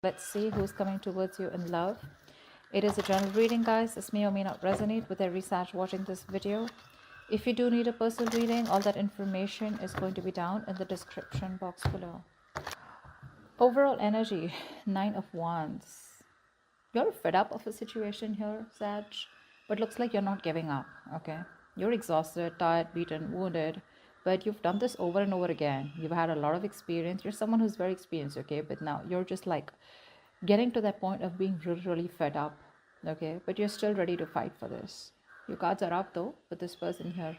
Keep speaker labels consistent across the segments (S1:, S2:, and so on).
S1: Let's see who's coming towards you in love. It is a general reading, guys. This may or may not resonate with every Sag watching this video. If you do need a personal reading, all that information is going to be down in the description box below. Overall energy, Nine of Wands. You're fed up of a situation here, Sag, but looks like you're not giving up, okay? You're exhausted, tired, beaten, wounded, but you've done this over and over again. You've had a lot of experience. You're someone who's very experienced, okay? But now you're just like getting to that point of being really, really fed up, okay? But you're still ready to fight for this. Your cards are up though with this person here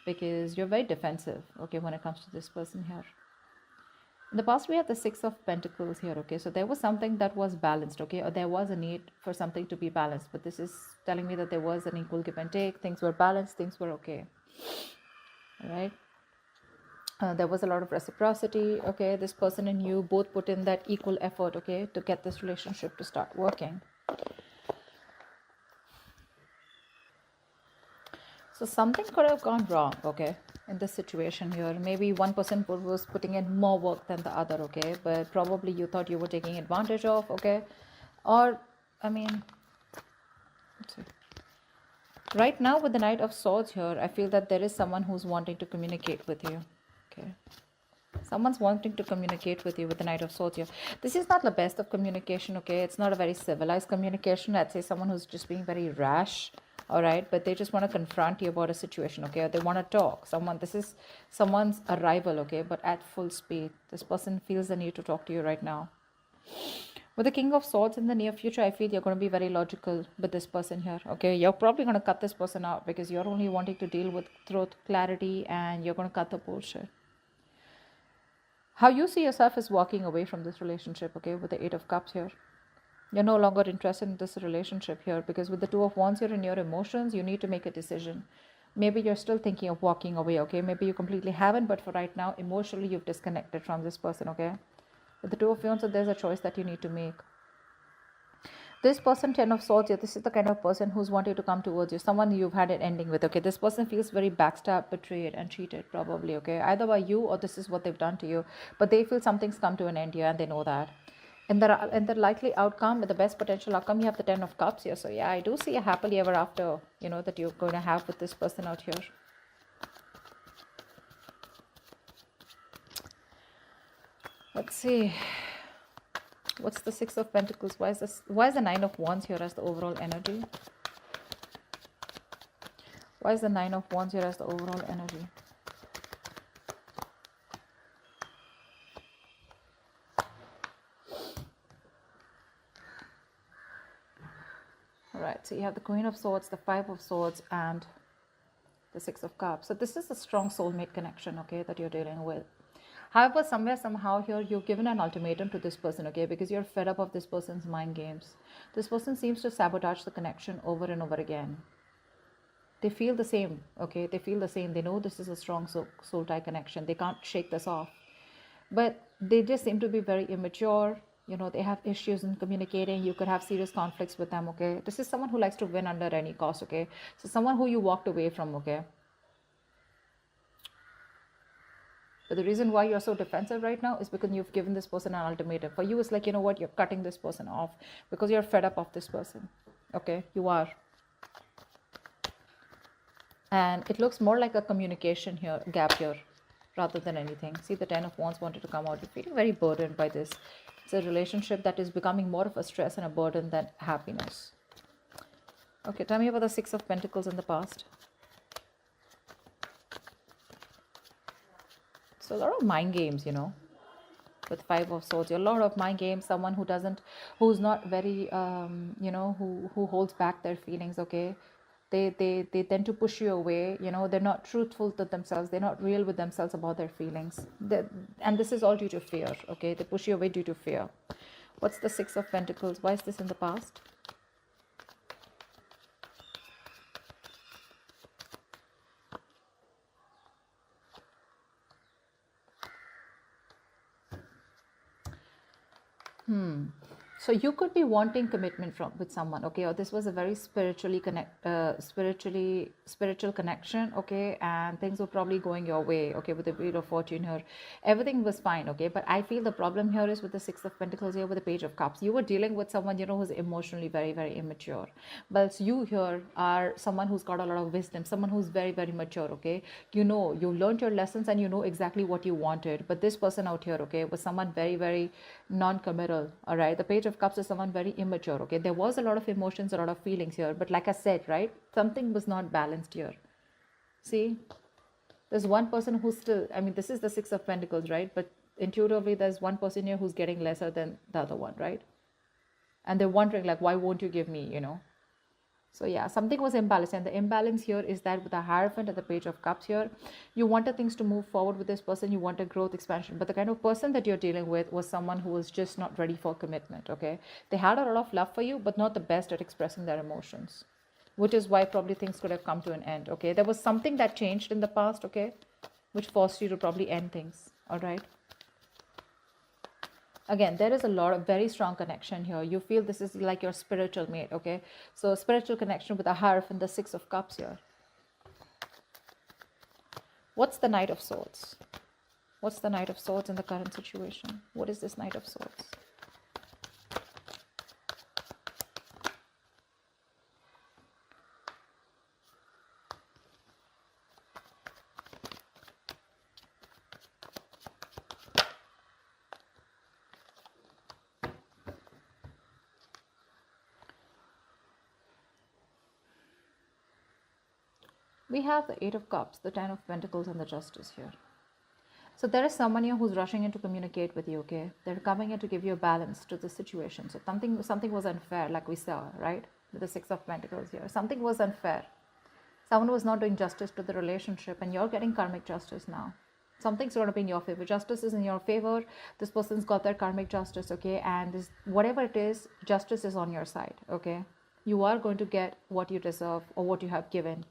S1: because you're very defensive, okay, when it comes to this person here. In the past, we had the Six of Pentacles here, okay? So there was something that was balanced, okay? Or there was a need for something to be balanced. But this is telling me that there was an equal give and take. Things were balanced. Things were okay, all right? There was a lot of reciprocity, okay? This person and you both put in that equal effort, okay, to get this relationship to start working. So something could have gone wrong, okay, in this situation here. Maybe one person was putting in more work than the other, okay, but probably you thought you were taking advantage of, okay, or, I mean, let's see. Right now with the Knight of Swords here, I feel that there is someone who's wanting to communicate with you, okay. Someone's wanting to communicate with you with the Knight of Swords here. This is not the best of communication, okay. It's not a very civilized communication. I'd say someone who's just being very rash, all right, but they just want to confront you about a situation, okay, or they want to talk. This is someone's arrival, okay, but at full speed. This person feels the need to talk to you right now. With the King of Swords in the near future, I feel you're going to be very logical with this person here, okay. You're probably going to cut this person out because you're only wanting to deal with truth, clarity, and you're going to cut the bullshit. How you see yourself is walking away from this relationship, okay, with the Eight of Cups here. You're no longer interested in this relationship here because with the Two of Wands, you're in your emotions. You need to make a decision. Maybe you're still thinking of walking away, okay? Maybe you completely haven't, but for right now, emotionally, you've disconnected from this person, okay? With the Two of Wands, so there's a choice that you need to make. This person, Ten of Swords, this is the kind of person who's wanting to come towards you. Someone you've had an ending with, okay? This person feels very backstabbed, betrayed, and cheated, probably, okay? Either by you or this is what they've done to you. But they feel something's come to an end here and they know that. And the likely outcome, the best potential outcome, you have the Ten of Cups here. So yeah, I do see a happily ever after, you know, that you're going to have with this person out here. Let's see. What's the Six of Pentacles? Why is the Nine of Wands here as the overall energy? Why is the Nine of Wands here as the overall energy? Alright, so you have the Queen of Swords, the Five of Swords, and the Six of Cups. So this is a strong soulmate connection, okay, that you're dealing with. However, somehow here, you've given an ultimatum to this person, okay, because you're fed up of this person's mind games. This person seems to sabotage the connection over and over again. They feel the same, okay, they feel the same. They know this is a strong soul tie connection. They can't shake this off. But they just seem to be very immature. You know, they have issues in communicating. You could have serious conflicts with them, okay. This is someone who likes to win under any cost, okay. So someone who you walked away from, okay. But the reason why you're so defensive right now is because you've given this person an ultimatum. For you, it's like, you know what, you're cutting this person off because you're fed up of this person, okay. You are. And it looks more like a communication here, gap here, rather than anything. See, the Ten of Wands wanted to come out. You're feeling very burdened by this. It's a relationship that is becoming more of a stress and a burden than happiness. Okay, tell me about the Six of Pentacles in the past. So a lot of mind games, you know, with Five of Swords. A lot of mind games. Someone who's not very, you know, who holds back their feelings, okay. They tend to push you away, you know. They're not truthful to themselves. They're not real with themselves about their feelings. And this is all due to fear, okay. They push you away due to fear. What's the Six of Pentacles? Why is this in the past? So you could be wanting commitment from with someone, okay, or this was a very spiritual connection, okay, and things were probably going your way, okay, with the Wheel of Fortune here. Everything was fine, okay, but I feel the problem here is with the Six of Pentacles here, with the Page of Cups. You were dealing with someone, you know, who's emotionally very, very immature. But you here are someone who's got a lot of wisdom, someone who's very, very mature, okay. You know, you learned your lessons and you know exactly what you wanted. But this person out here, okay, was someone very, very non-committal. All right, the Page of Cups is someone very immature, okay. There was a lot of emotions, a lot of feelings here, but like I said, right, something was not balanced here. See, there's one person who's still, I mean, this is the Six of Pentacles, right, but intuitively there's one person here who's getting lesser than the other one, right, and they're wondering like, why won't you give me, you know. So yeah, something was imbalanced, and the imbalance here is that with the Hierophant and the Page of Cups here, you wanted things to move forward with this person, you wanted growth, expansion, but the kind of person that you're dealing with was someone who was just not ready for commitment, okay. They had a lot of love for you, but not the best at expressing their emotions, which is why probably things could have come to an end, okay. There was something that changed in the past, okay, which forced you to probably end things, all right. Again, there is a lot of very strong connection here. You feel this is like your spiritual mate, okay. So spiritual connection with the Hierophant, the Six of Cups here. What's the Knight of Swords? What's the Knight of Swords in the current situation? What is this Knight of Swords? We have the Eight of Cups, the Ten of Pentacles, and the Justice here. So there is someone here who's rushing in to communicate with you, okay? They're coming in to give you a balance to the situation. So something was unfair, like we saw, right? With the Six of Pentacles here. Something was unfair. Someone was not doing justice to the relationship, and you're getting karmic justice now. Something's going to be in your favor. Justice is in your favor. This person's got their karmic justice, okay? And this, whatever it is, justice is on your side, okay? You are going to get what you deserve or what you have given.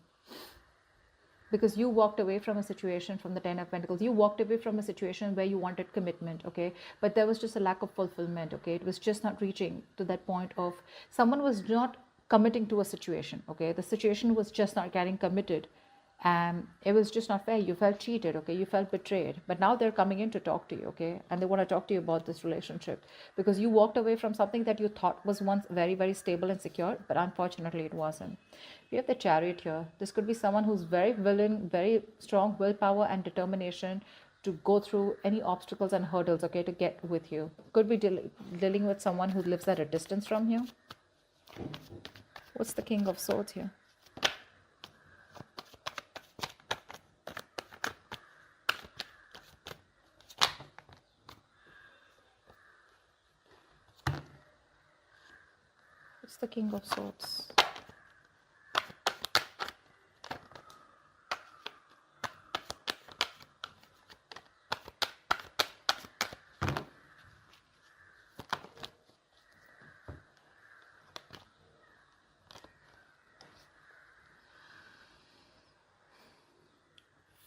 S1: Because you walked away from a situation, from the Ten of Pentacles, you walked away from a situation where you wanted commitment, okay, but there was just a lack of fulfillment, okay. It was just not reaching to that point of, someone was not committing to a situation, okay. The situation was just not getting committed, and it was just not fair. You felt cheated, okay, you felt betrayed, but now they're coming in to talk to you, okay, and they want to talk to you about this relationship, because you walked away from something that you thought was once very, very stable and secure, but unfortunately it wasn't. We have the Chariot here. This could be someone who's very willing, very strong willpower and determination to go through any obstacles and hurdles, okay, to get with you. Could be dealing with someone who lives at a distance from you. What's the King of Swords here? What's the King of Swords?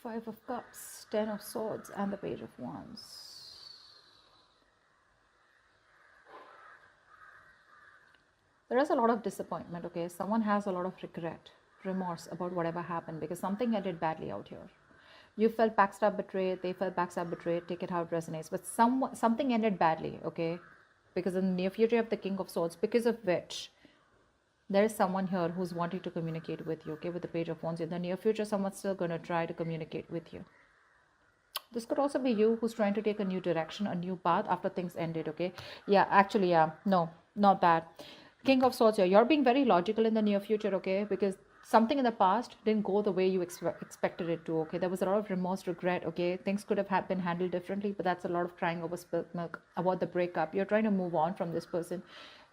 S1: Five of Cups, Ten of Swords, and the Page of Wands. There is a lot of disappointment, okay? Someone has a lot of regret, remorse about whatever happened, because something ended badly out here. You felt backstab, betrayed, they felt backstab, betrayed, take it how it resonates, but something ended badly, okay? Because in the near future you have the King of Swords, because of which there is someone here who's wanting to communicate with you, okay, with the Page of Wands. In the near future, someone's still going to try to communicate with you. This could also be you who's trying to take a new direction, a new path after things ended, okay? Yeah, actually, yeah, no, not that. King of Swords here, you're being very logical in the near future, okay, because something in the past didn't go the way you expected it to, okay? There was a lot of remorse, regret, okay? Things could have been handled differently, but that's a lot of crying over spilt milk about the breakup. You're trying to move on from this person.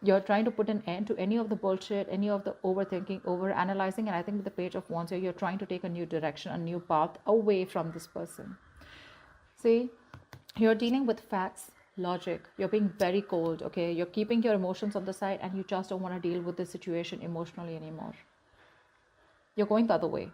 S1: You're trying to put an end to any of the bullshit, any of the overthinking, over-analyzing, and I think with the Page of Wands here, you're trying to take a new direction, a new path away from this person. See, you're dealing with facts, logic. You're being very cold, okay? You're keeping your emotions on the side, and you just don't want to deal with this situation emotionally anymore. You're going the other way.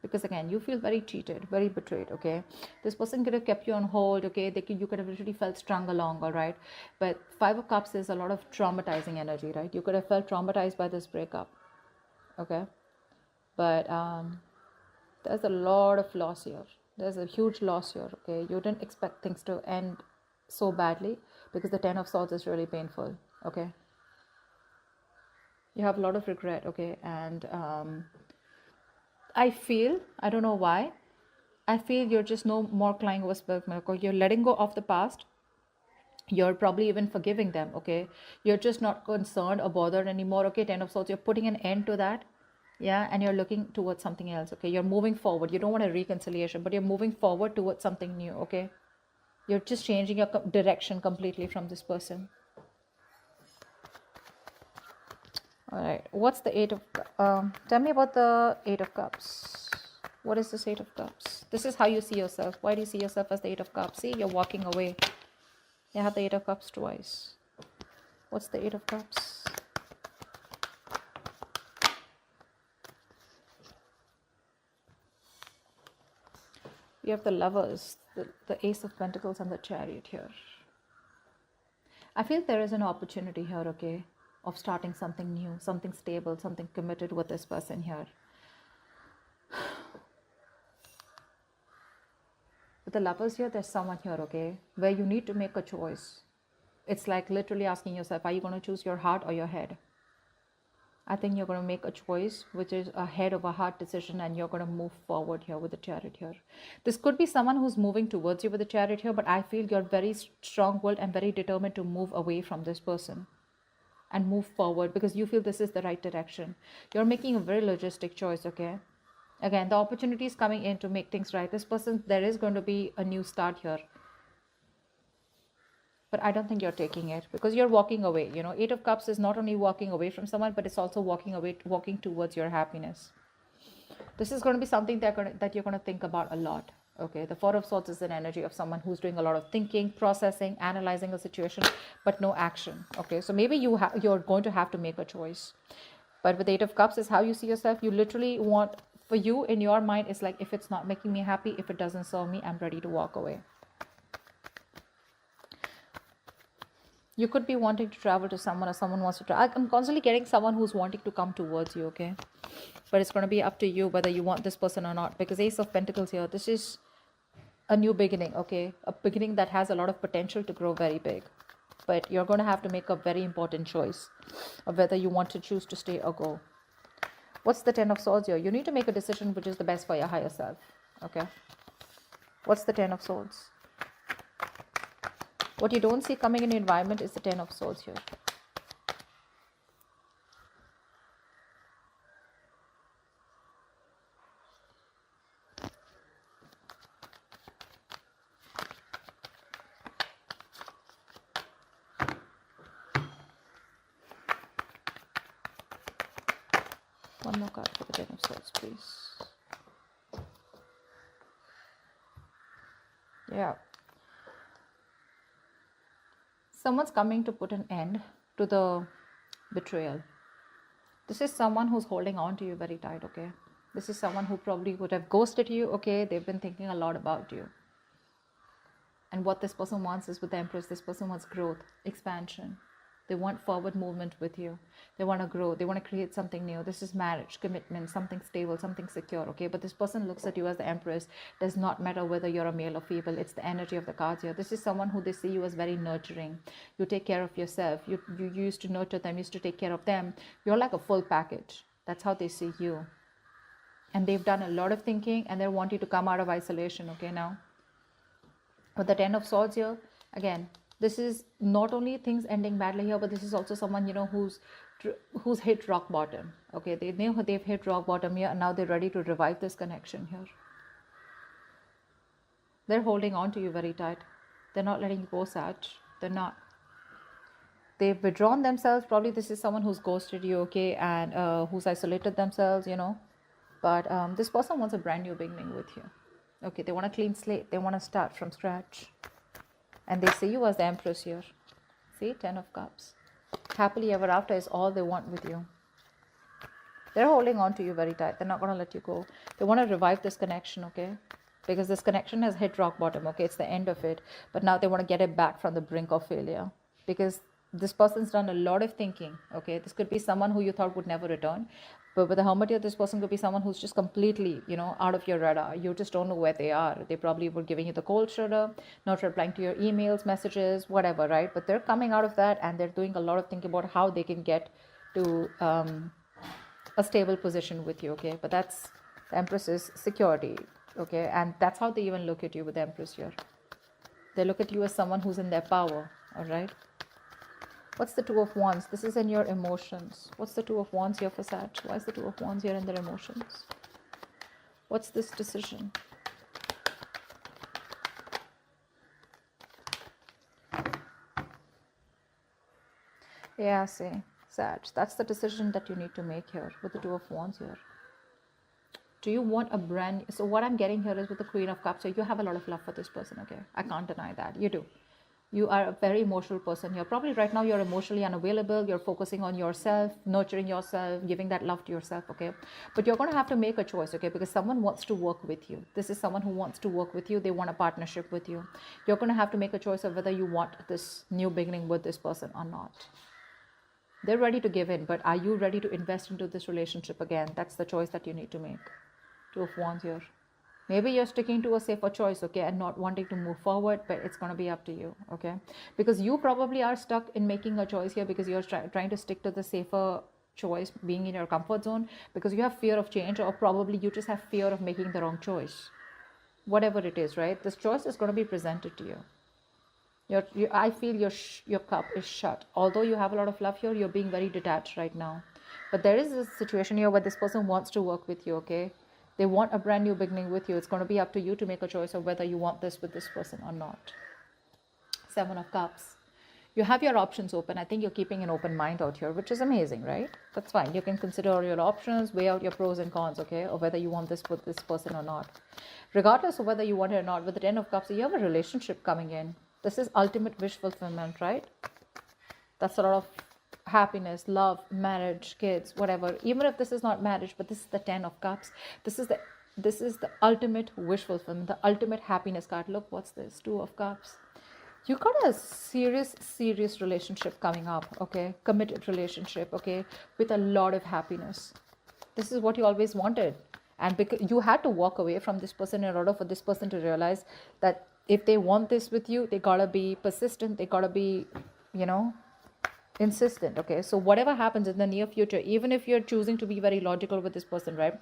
S1: Because again, you feel very cheated, very betrayed, okay? This person could have kept you on hold, okay? You could have literally felt strung along, all right? But Five of Cups is a lot of traumatizing energy, right? You could have felt traumatized by this breakup, okay? But there's a lot of loss here. There's a huge loss here, okay? You didn't expect things to end so badly because the Ten of Swords is really painful, okay? You have a lot of regret, okay? And I don't know why, I feel you're just no more crying over spilled milk, or you're letting go of the past. You're probably even forgiving them, okay? You're just not concerned or bothered anymore, okay? Ten of Swords, you're putting an end to that, yeah? And you're looking towards something else, okay? You're moving forward. You don't want a reconciliation, but you're moving forward towards something new, okay? You're just changing your direction completely from this person. All right, what's the Eight of tell me about the Eight of Cups. What is this Eight of Cups? This is how you see yourself. Why do you see yourself as the Eight of Cups? See, you're walking away. You have the Eight of Cups twice. What's the Eight of Cups? You have the Lovers, the Ace of Pentacles, and the Chariot here. I feel there is an opportunity here, okay, of starting something new, something stable, something committed with this person here. With the Lovers here, there's someone here, okay, where you need to make a choice. It's like literally asking yourself, are you going to choose your heart or your head? I think you're going to make a choice which is a head of a heart decision, and you're going to move forward here with the Chariot here. This could be someone who's moving towards you with the Chariot here, but I feel you're very strong-willed and very determined to move away from this person and move forward because you feel this is the right direction. You're making a very logistic choice, okay? Again, the opportunity is coming in to make things right. This person, there is going to be a new start here. But I don't think you're taking it because you're walking away. You know, Eight of Cups is not only walking away from someone, but it's also walking away, walking towards your happiness. This is going to be something that you're going to think about a lot. Okay, the Four of Swords is an energy of someone who's doing a lot of thinking, processing, analyzing a situation, but no action. Okay, so maybe you're going to have to make a choice. But with Eight of Cups is how you see yourself. You literally want, for you in your mind, it's like, if it's not making me happy, if it doesn't serve me, I'm ready to walk away. You could be wanting to travel to someone, or someone wants to travel. I'm constantly getting someone who's wanting to come towards you, okay? But it's going to be up to you whether you want this person or not. Because Ace of Pentacles here, this is a new beginning, okay? A beginning that has a lot of potential to grow very big. But you're going to have to make a very important choice of whether you want to choose to stay or go. What's the Ten of Swords here? You need to make a decision which is the best for your higher self, okay? What's the Ten of Swords? What you don't see coming in the environment is the Ten of Swords here. One more card for the Ten of Swords, please. Yeah. Someone's coming to put an end to the betrayal. This is someone who's holding on to you very tight, okay? This is someone who probably would have ghosted you, okay? They've been thinking a lot about you. And what this person wants is, with the Empress, this person wants growth, expansion. They want forward movement with you. They want to grow. They want to create something new. This is marriage, commitment, something stable, something secure, okay? But this person looks at you as the Empress. Does not matter whether you're a male or female. It's the energy of the cards here. This is someone who they see you as very nurturing. You take care of yourself. You used to nurture them, used to take care of them. You're like a full package. That's how they see you. And they've done a lot of thinking, and they want you to come out of isolation, okay, now? With the Ten of Swords here, again, this is not only things ending badly here, but this is also someone, you know, who's hit rock bottom. Okay, they know they've hit rock bottom here, and now they're ready to revive this connection here. They're holding on to you very tight. They're not letting you go, Sag. They're not. They've withdrawn themselves. Probably this is someone who's ghosted you, okay, and who's isolated themselves, you know. But this person wants a brand new beginning with you. Okay, they want a clean slate. They want to start from scratch. And they see you as the Empress here. See, Ten of Cups. Happily ever after is all they want with you. They're holding on to you very tight. They're not going to let you go. They want to revive this connection, okay? Because this connection has hit rock bottom, okay? It's the end of it. But now they want to get it back from the brink of failure. Because this person's done a lot of thinking, okay? This could be someone who you thought would never return. But with the Hermit here, this person could be someone who's just completely, out of your radar. You just don't know where they are. They probably were giving you the cold shoulder, not replying to your emails, messages, whatever, right? But they're coming out of that and they're doing a lot of thinking about how they can get to a stable position with you, okay? But that's, the Empress is security, okay? And that's how they even look at you with the Empress here. They look at you as someone who's in their power, all right? What's the Two of Wands? This is in your emotions. What's the Two of Wands here for Sag? Why is the Two of Wands here in their emotions? What's this decision? Yeah, see, Sag. That's the decision that you need to make here with the Two of Wands here. Do you want a brand... So what I'm getting here is with the Queen of Cups, so you have a lot of love for this person, okay? I can't deny that. You do. You are a very emotional person here. Probably right now you're emotionally unavailable. You're focusing on yourself, nurturing yourself, giving that love to yourself, okay? But you're going to have to make a choice, okay? Because someone wants to work with you. This is someone who wants to work with you. They want a partnership with you. You're going to have to make a choice of whether you want this new beginning with this person or not. They're ready to give in, but are you ready to invest into this relationship again? That's the choice that you need to make. Two of Wands here. Maybe you're sticking to a safer choice, okay, and not wanting to move forward, but it's going to be up to you, okay? Because you probably are stuck in making a choice here because you're trying to stick to the safer choice, being in your comfort zone, because you have fear of change, or probably you just have fear of making the wrong choice. Whatever it is, right? This choice is going to be presented to you. I feel your cup is shut. Although you have a lot of love here, you're being very detached right now. But there is a situation here where this person wants to work with you, okay? They want a brand new beginning with you. It's going to be up to you to make a choice of whether you want this with this person or not. Seven of Cups. You have your options open. I think you're keeping an open mind out here, which is amazing, right? That's fine. You can consider all your options, weigh out your pros and cons, okay? Or whether you want this with this person or not. Regardless of whether you want it or not, with the Ten of Cups, you have a relationship coming in. This is ultimate wish fulfillment, right? That's a lot of happiness, love, marriage, kids, whatever. Even if this is not marriage, but this is the Ten of Cups. This is the ultimate wish fulfillment, the ultimate happiness card. Look, what's this? Two of Cups. You got a serious relationship coming up, okay? Committed relationship, okay? With a lot of happiness. This is what you always wanted. And because you had to walk away from this person in order for this person to realize that if they want this with you, they gotta be persistent. They gotta be, insistent, okay? So whatever happens in the near future, even if you're choosing to be very logical with this person, right?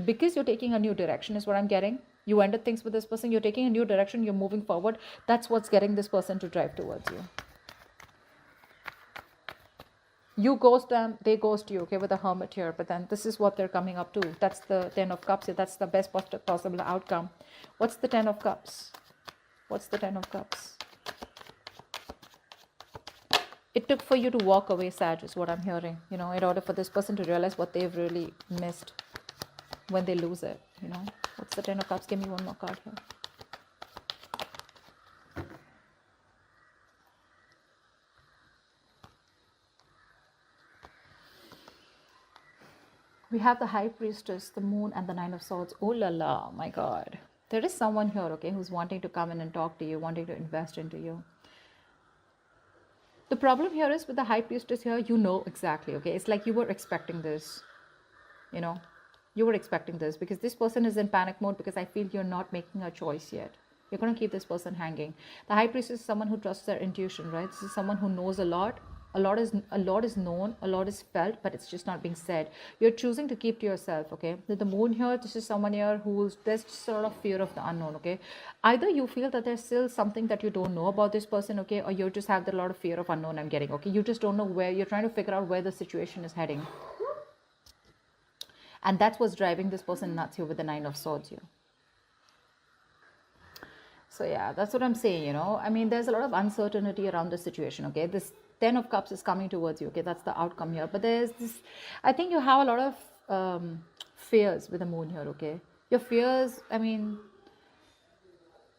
S1: Because you're taking a new direction is what I'm getting. You ended things with this person, you're taking a new direction, you're moving forward. That's what's getting this person to drive towards you. You ghost them, they ghost you, okay, with the Hermit here. But then this is what they're coming up to. That's the Ten of Cups. That's the best possible outcome. What's the Ten of Cups? What's the Ten of Cups? It took for you to walk away, Sag, is what I'm hearing, in order for this person to realize what they've really missed when they lose it, What's the Ten of Cups? Give me one more card here. We have the High Priestess, the Moon, and the Nine of Swords. Oh la la, my God. There is someone here, okay, who's wanting to come in and talk to you, wanting to invest into you. The problem here is with the High Priestess here, exactly, okay? It's like you were expecting this, You were expecting this because this person is in panic mode because I feel you're not making a choice yet. You're going to keep this person hanging. The High Priestess is someone who trusts their intuition, right? This is someone who knows a lot. A lot is known, a lot is felt, but it's just not being said. You're choosing to keep to yourself, okay? With the Moon here, this is someone here there's just a lot of fear of the unknown, okay? Either you feel that there's still something that you don't know about this person, okay? Or you just have a lot of fear of unknown, I'm getting, okay? You just don't know where, you're trying to figure out where the situation is heading. And that's what's driving this person nuts here with the Nine of Swords here. So yeah, that's what I'm saying, I mean, there's a lot of uncertainty around the situation, okay? This Ten of Cups is coming towards you, okay? That's the outcome here. But there's this, I think you have a lot of fears with the Moon here, okay? Your fears, I mean,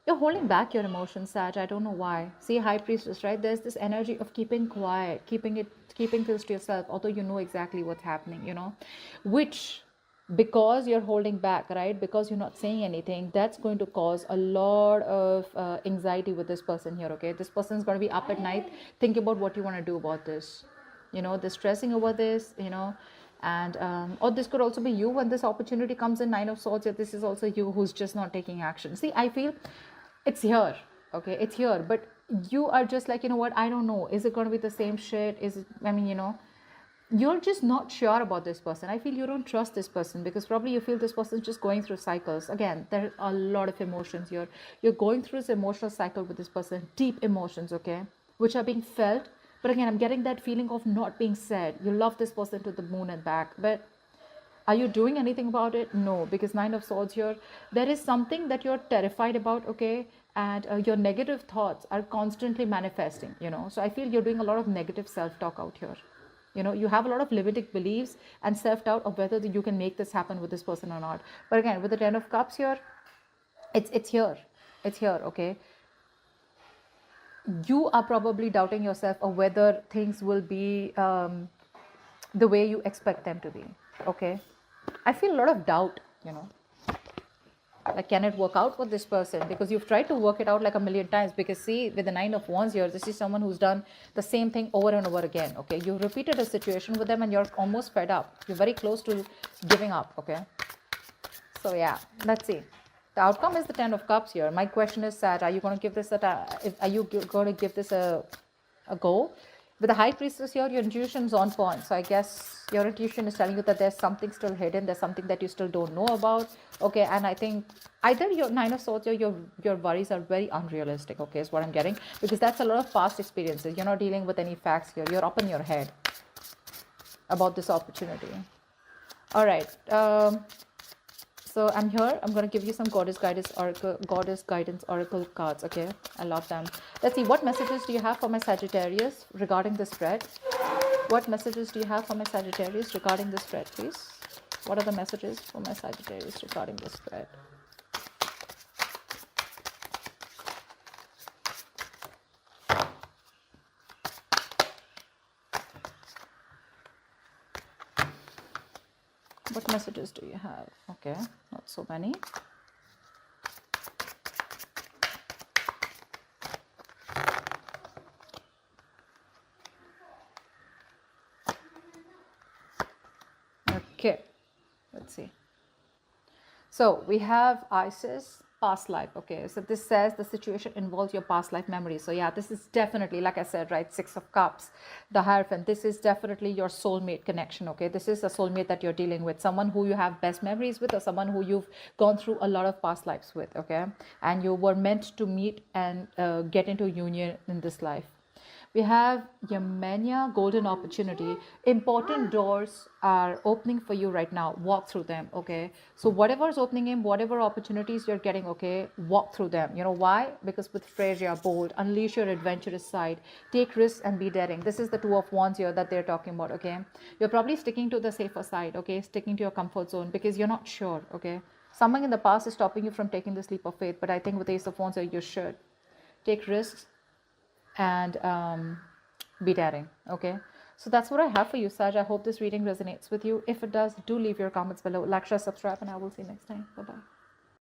S1: You're holding back your emotions, Sag. I don't know why. See, High Priestess, right? There's this energy of keeping quiet, keeping things to yourself, although you know exactly what's happening, which, because you're holding back, right? Because you're not saying anything, that's going to cause a lot of anxiety with this person here, okay? This person's going to be up at night thinking about what you want to do about this. They're stressing over this, and or this could also be you when this opportunity comes in. Nine of Swords, yeah, this is also you who's just not taking action. See, I feel it's here, okay? It's here, but you are just like, you know what, I don't know, is it going to be the same shit? Is it, I mean, you're just not sure about this person. I feel you don't trust this person because probably you feel this person's just going through cycles. Again, there are a lot of emotions here. You're going through this emotional cycle with this person, deep emotions, okay, which are being felt. But again, I'm getting that feeling of not being said. You love this person to the moon and back, but are you doing anything about it? No, because Nine of Swords here, there is something that you're terrified about, okay? And your negative thoughts are constantly manifesting, So I feel you're doing a lot of negative self-talk out here. You have a lot of limiting beliefs and self-doubt of whether you can make this happen with this person or not. But again, with the Ten of Cups here, it's here. It's here, okay? You are probably doubting yourself of whether things will be the way you expect them to be, okay? I feel a lot of doubt, like, can it work out with this person? Because you've tried to work it out like a million times. Because see, with the Nine of Wands here, this is someone who's done the same thing over and over again, okay? You repeated a situation with them and you're almost fed up. You're very close to giving up, okay? So yeah, let's see. The outcome is the Ten of Cups here. My question is, Sag, are you going to give this a go? With the High Priestess here, your intuition's on point. So I guess your intuition is telling you that there's something still hidden. There's something that you still don't know about. Okay, and I think either your Nine of Swords or your worries are very unrealistic, okay, is what I'm getting. Because that's a lot of past experiences. You're not dealing with any facts here. You're up in your head about this opportunity. All right. So I'm here. I'm going to give you some goddess guidance oracle cards, okay? I love them. Let's see, what messages do you have for my Sagittarius regarding the spread? What messages do you have for my Sagittarius regarding the spread, please? What are the messages for my Sagittarius regarding the spread? What messages do you have? Okay, not so many. Okay, let's see. So we have Isis, past life. Okay, so this says the situation involves your past life memory. So yeah, this is definitely, like I said, right, Six of Cups, the Hierophant. This is definitely your soulmate connection. Okay, this is a soulmate that you're dealing with, someone who you have best memories with, or someone who you've gone through a lot of past lives with. Okay, and you were meant to meet and get into union in this life. We have Yemenia, golden opportunity. Important doors are opening for you right now. Walk through them, okay? So whatever is opening in, whatever opportunities you're getting, okay, walk through them. You know why? Because with Freya, bold, unleash your adventurous side, take risks and be daring. This is the Two of Wands here that they're talking about, okay? You're probably sticking to the safer side, okay? Sticking to your comfort zone because you're not sure, okay? Someone in the past is stopping you from taking this leap of faith, but I think with Ace of Wands here, you should take risks and be daring, okay? So that's what I have for you, Sag. I hope this reading resonates with you. If it does, do leave your comments below. Like, share, subscribe, and I will see you next time. Bye-bye.